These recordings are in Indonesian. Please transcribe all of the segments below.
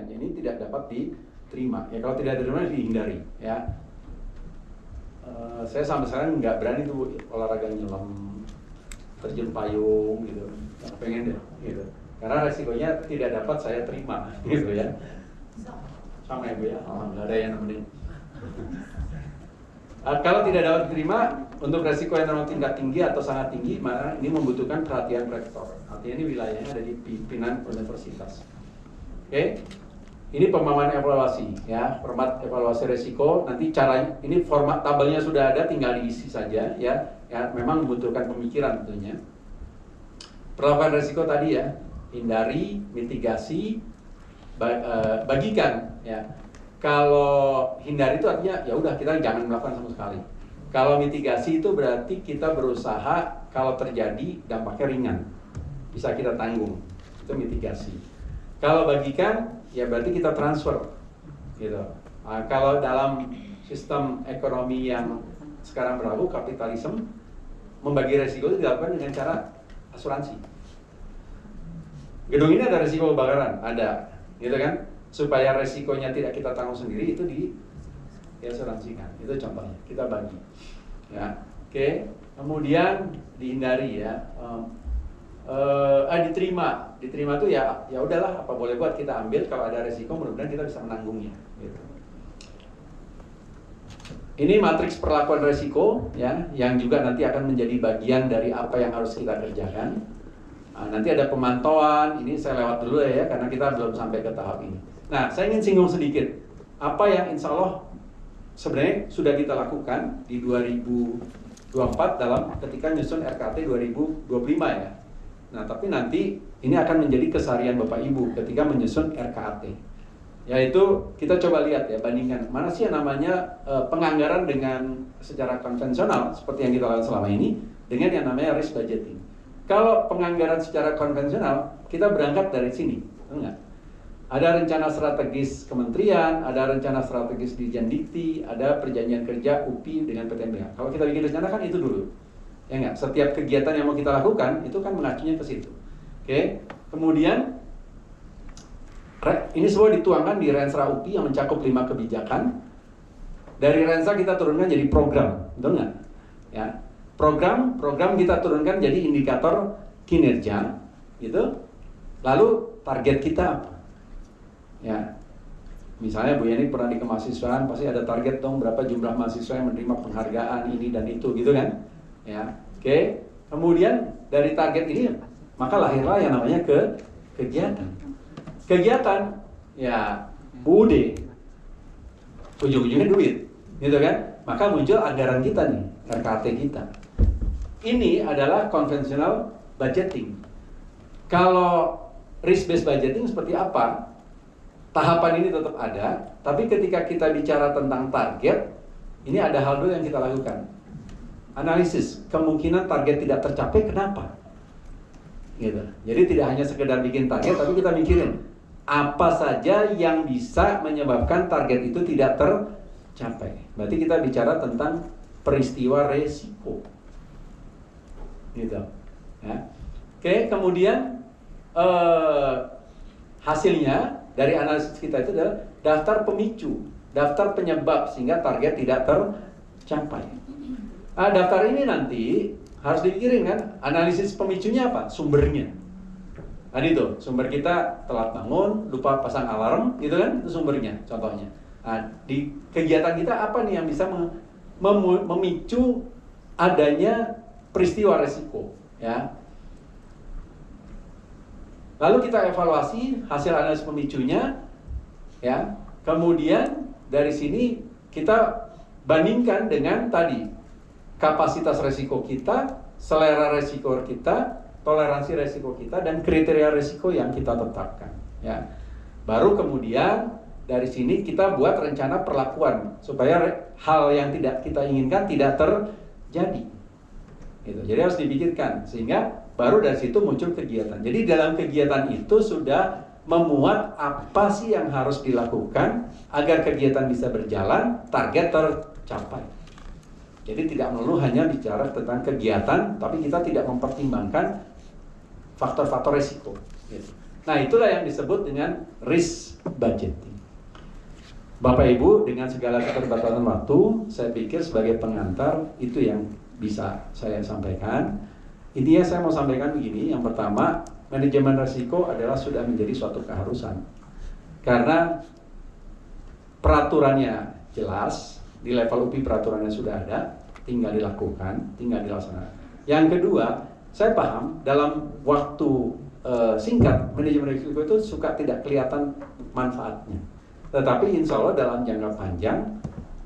ini tidak dapat diterima. Ya kalau tidak diterima dihindari. Ya, saya sampai sekarang nggak berani tuh olahraga nyelam, terjun payung gitu. Nggak pengen deh, gitu. Karena resikonya tidak dapat saya terima, gitu ya. Sama ya Bu ya, nggak ada yang nemenin. Kalau tidak dapat diterima untuk resiko yang terlalu tingkat tinggi atau sangat tinggi, maka ini membutuhkan perhatian rektor. Artinya ini wilayahnya ada di pimpinan universitas. Oke, ini pemahaman evaluasi, ya, format evaluasi resiko. Nanti caranya, ini format tabelnya sudah ada, tinggal diisi saja, ya. Ya, memang membutuhkan pemikiran tentunya. Perlakuan resiko tadi ya, hindari, mitigasi, bagikan, ya. Kalau hindari itu artinya ya udah kita jangan melakukan sama sekali. Kalau mitigasi itu berarti kita berusaha kalau terjadi dampaknya ringan, bisa kita tanggung, itu mitigasi. Kalau bagikan ya berarti kita transfer, gitu. Kalau dalam sistem ekonomi yang sekarang berlaku kapitalisme, membagi resiko itu dilakukan dengan cara asuransi. Gedung ini ada resiko kebakaran, ada, gitu kan? Supaya resikonya tidak kita tanggung sendiri itu diasuransikan. Itu contohnya, kita bagi. Ya, oke. Kemudian dihindari ya. Diterima tuh ya udahlah, apa boleh buat, kita ambil, kalau ada resiko mudah-mudahan kita bisa menanggungnya. Gitu. Ini matriks perlakuan resiko ya, yang juga nanti akan menjadi bagian dari apa yang harus kita kerjakan. Nanti ada pemantauan, ini saya lewat dulu ya, karena kita belum sampai ke tahap ini. Nah, saya ingin singgung sedikit apa yang insya Allah sebenarnya sudah kita lakukan di 2024 dalam ketika nyusun RKT 2025 ya. Nah, tapi nanti ini akan menjadi keseharian Bapak Ibu ketika menyusun RKT. Yaitu kita coba lihat ya, bandingkan mana sih yang namanya penganggaran dengan secara konvensional seperti yang kita lakukan selama ini dengan yang namanya risk budgeting. Kalau penganggaran secara konvensional, kita berangkat dari sini, enggak? Ada rencana strategis kementerian, ada rencana strategis di Jandikti, ada perjanjian kerja UPI dengan PTNBH. Kalau kita bikin rencana kan itu dulu, ya enggak? Setiap kegiatan yang mau kita lakukan itu kan mengacunya ke situ. Oke, kemudian ini semua dituangkan di Rensra UPI yang mencakup 5 kebijakan. Dari Rensra kita turunkan jadi program, betul nggak? Ya, program kita turunkan jadi indikator kinerja, gitu. Lalu target kita apa? Ya, misalnya Bu Yani pernah di kemahasiswaan, pasti ada target dong berapa jumlah mahasiswa yang menerima penghargaan ini dan itu, gitu kan? Ya, oke. Kemudian dari target ini maka lahirlah yang namanya kegiatan, ya UUD, ujung-ujungnya duit, gitu kan? Maka muncul anggaran kita nih, RKT kita. Ini adalah konvensional budgeting. Kalau risk based budgeting seperti apa? Tahapan ini tetap ada, tapi ketika kita bicara tentang target, ini ada hal dulu yang kita lakukan. Analisis, kemungkinan target tidak tercapai, kenapa? Gitu. Jadi tidak hanya sekedar bikin target, tapi kita mikirin apa saja yang bisa menyebabkan target itu tidak tercapai. Berarti kita bicara tentang peristiwa resiko. Gitu. Ya. Oke, kemudian hasilnya dari analisis kita itu adalah daftar pemicu, daftar penyebab sehingga target tidak tercapai. Nah, daftar ini nanti harus dipikirin kan, analisis pemicunya apa? Sumbernya. Tadi tuh, sumber kita telat bangun, lupa pasang alarm, gitu kan? Itu sumbernya, contohnya. Nah, di kegiatan kita apa nih yang bisa memicu adanya peristiwa resiko, ya? Lalu kita evaluasi hasil analisis pemicunya, ya. Kemudian dari sini kita bandingkan dengan tadi kapasitas resiko kita, selera resiko kita, toleransi resiko kita, dan kriteria resiko yang kita tetapkan. Ya. Baru kemudian dari sini kita buat rencana perlakuan supaya hal yang tidak kita inginkan tidak terjadi. Gitu. Jadi harus dipikirkan sehingga baru dari situ muncul kegiatan. Jadi dalam kegiatan itu sudah memuat apa sih yang harus dilakukan agar kegiatan bisa berjalan, target tercapai. Jadi tidak melulu hanya bicara tentang kegiatan, tapi kita tidak mempertimbangkan faktor-faktor resiko. Gitu. Nah, itulah yang disebut dengan risk budgeting. Bapak Ibu, dengan segala keterbatasan waktu, saya pikir sebagai pengantar itu yang bisa saya sampaikan. Intinya saya mau sampaikan begini, yang pertama, manajemen risiko adalah sudah menjadi suatu keharusan. Karena peraturannya jelas, di level UPI peraturannya sudah ada, tinggal dilakukan, tinggal dilaksanakan. Yang kedua, saya paham dalam waktu singkat, manajemen risiko itu suka tidak kelihatan manfaatnya. Tetapi insya Allah dalam jangka panjang,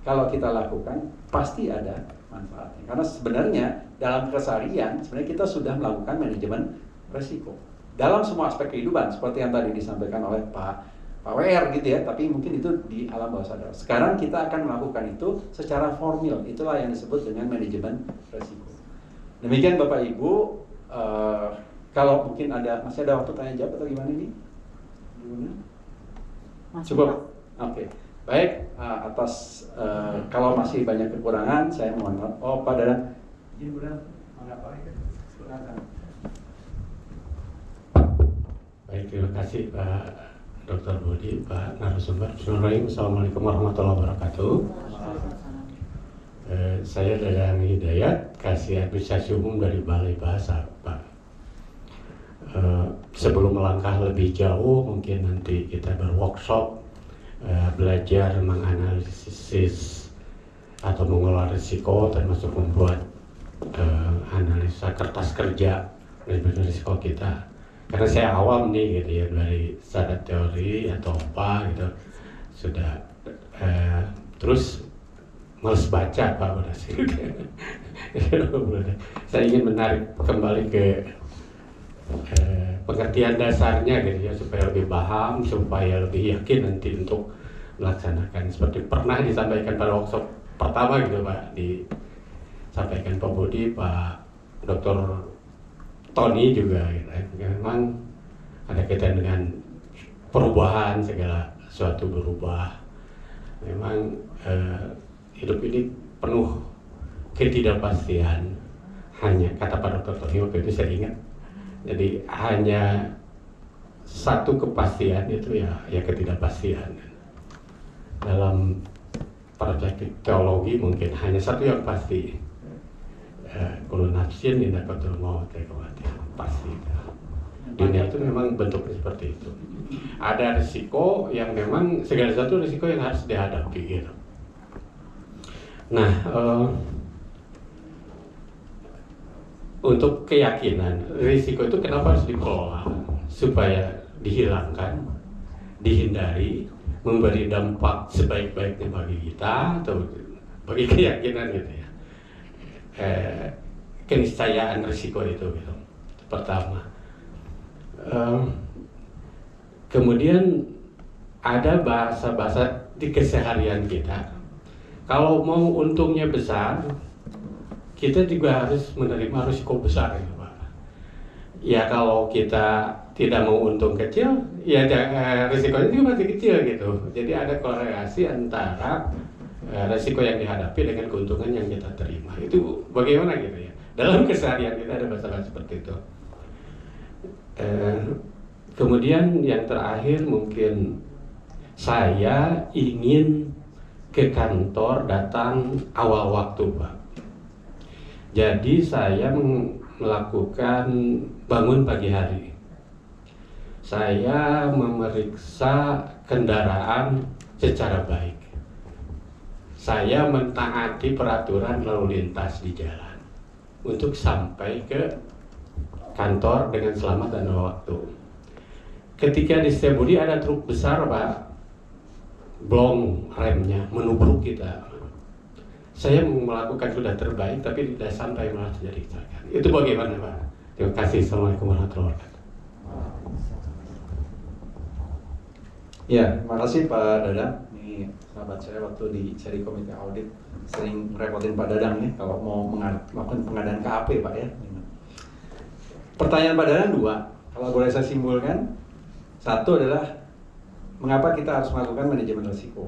kalau kita lakukan, pasti ada manfaatnya. Karena sebenarnya dalam keseharian, sebenarnya kita sudah melakukan manajemen risiko. Dalam semua aspek kehidupan, seperti yang tadi disampaikan oleh Pak WR gitu ya, tapi mungkin itu di alam bawah sadar. Sekarang kita akan melakukan itu secara formil, itulah yang disebut dengan manajemen risiko. Demikian Bapak Ibu, kalau mungkin masih ada waktu tanya jawab atau gimana ini? Cukup? Oke. Baik, atas kalau masih banyak kekurangan, saya mohon maaf. Oh, Pak Dadang. Izin Budang, mengapa? Silakan. Baik, terima kasih Pak Dr. Budi, Pak narasumber. Assalamualaikum warahmatullahi wabarakatuh. Saya Dadang Hidayat, Kasih Administrasi Umum dari Balai Bahasa, Pak. Sebelum melangkah lebih jauh, mungkin nanti kita berworkshop, belajar menganalisis atau mengelola risiko, termasuk membuat analisa kertas kerja dari risiko kita. Karena saya awam nih gitu ya, dari standar teori atau apa gitu, sudah terus males baca Pak udah sih. Saya ingin menarik kembali ke pengertian dasarnya gitu ya, supaya lebih paham, supaya lebih yakin nanti untuk melaksanakan. Seperti pernah disampaikan pada workshop pertama gitu Pak, disampaikan Pak Budi, Pak Dr. Tony juga gitu. Memang ada kaitan dengan perubahan, segala sesuatu berubah. Memang hidup ini penuh ketidakpastian. Hanya kata Pak Dr. Tony waktu itu saya ingat, jadi hanya satu kepastian itu ya ketidakpastian. Dalam perspektif teologi mungkin hanya satu yang pasti, kullu nafsin indakatul maut, pasti. Dunia itu memang bentuknya seperti itu. Ada risiko yang memang segala satu risiko yang harus dihadapi gitu. Nah, untuk keyakinan, risiko itu kenapa harus dikelola? Supaya dihilangkan, dihindari, memberi dampak sebaik-baiknya bagi kita atau bagi keyakinan gitu ya. Keniscayaan risiko itu gitu. Pertama. Kemudian ada bahasa-bahasa di keseharian kita. Kalau mau untungnya besar, kita juga harus menerima risiko besar ya Pak. Ya kalau kita tidak mau untung kecil, ya risikonya juga masih kecil gitu. Jadi ada korelasi antara risiko yang dihadapi dengan keuntungan yang kita terima. Itu bagaimana gitu ya. Dalam keseharian kita ada bahasa-bahasa seperti itu. Kemudian yang terakhir mungkin saya ingin ke kantor datang awal waktu Pak. Jadi saya melakukan bangun pagi hari. Saya memeriksa kendaraan secara baik. Saya mentaati peraturan lalu lintas di jalan untuk sampai ke kantor dengan selamat dan waktu. Ketika di Setiabudi ada truk besar Pak, blong remnya, menubruk kita. Saya melakukan sudah terbaik, tapi tidak sampai malah terjadi kecelakaan. Itu bagaimana Pak? Terima kasih. Assalamualaikum warahmatullahi wabarakatuh. Ya, terima kasih Pak Dadang. Ini sahabat saya waktu di seri komite audit sering repotin Pak Dadang nih kalau mau melakukan pengadaan KAP Pak ya. Pertanyaan Pak Dadang dua, kalau boleh saya simpulkan. Satu adalah mengapa kita harus melakukan manajemen risiko.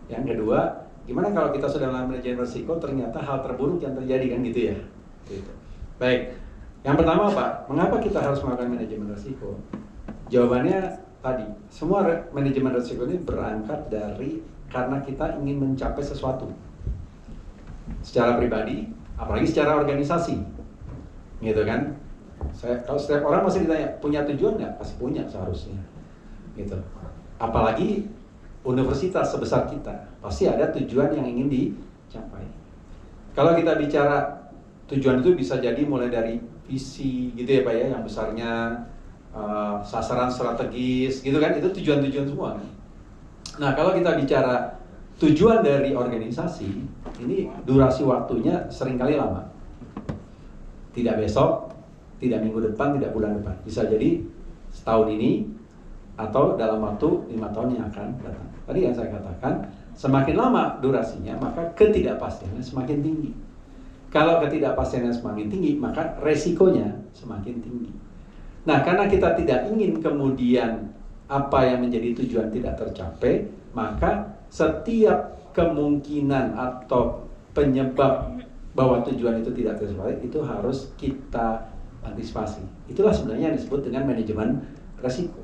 Yang kedua, gimana kalau kita sudah melakukan manajemen risiko ternyata hal terburuk yang terjadi kan gitu ya. Gitu. Baik, yang pertama Pak, mengapa kita harus melakukan manajemen risiko? Jawabannya tadi, semua manajemen risiko ini berangkat dari karena kita ingin mencapai sesuatu secara pribadi, apalagi secara organisasi, gitu kan? Kalau setiap orang masih ditanya punya tujuan nggak, pasti punya seharusnya, gitu. Apalagi universitas sebesar kita, pasti ada tujuan yang ingin dicapai. Kalau kita bicara tujuan itu bisa jadi mulai dari visi, gitu ya Pak ya, yang besarnya, sasaran strategis, gitu kan? Itu tujuan-tujuan semua kan? Nah, kalau kita bicara tujuan dari organisasi, ini durasi waktunya seringkali lama. Tidak besok, tidak minggu depan, tidak bulan depan. Bisa jadi setahun ini, atau dalam waktu 5 tahun yang akan datang. Tadi yang saya katakan, semakin lama durasinya, maka ketidakpastiannya semakin tinggi. Kalau ketidakpastiannya semakin tinggi, maka resikonya semakin tinggi. Nah, karena kita tidak ingin kemudian apa yang menjadi tujuan tidak tercapai, maka setiap kemungkinan atau penyebab bahwa tujuan itu tidak tercapai itu harus kita antisipasi. Itulah sebenarnya yang disebut dengan manajemen risiko.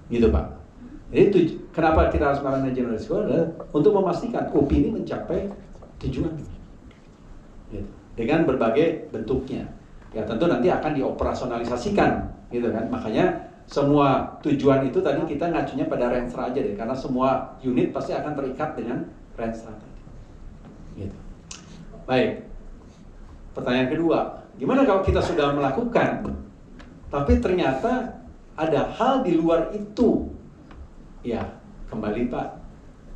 Gitu Pak. Jadi kenapa kita harus melakukan manajemen risiko adalah untuk memastikan opini mencapai tujuan. Gitu. Dengan berbagai bentuknya. Ya tentu nanti akan dioperasionalisasikan, gitu kan. Makanya semua tujuan itu tadi kita ngacunya pada Renstra aja deh, karena semua unit pasti akan terikat dengan Renstra tadi. Gitu. Baik. Pertanyaan kedua, gimana kalau kita sudah melakukan, tapi ternyata ada hal di luar itu? Ya, kembali Pak,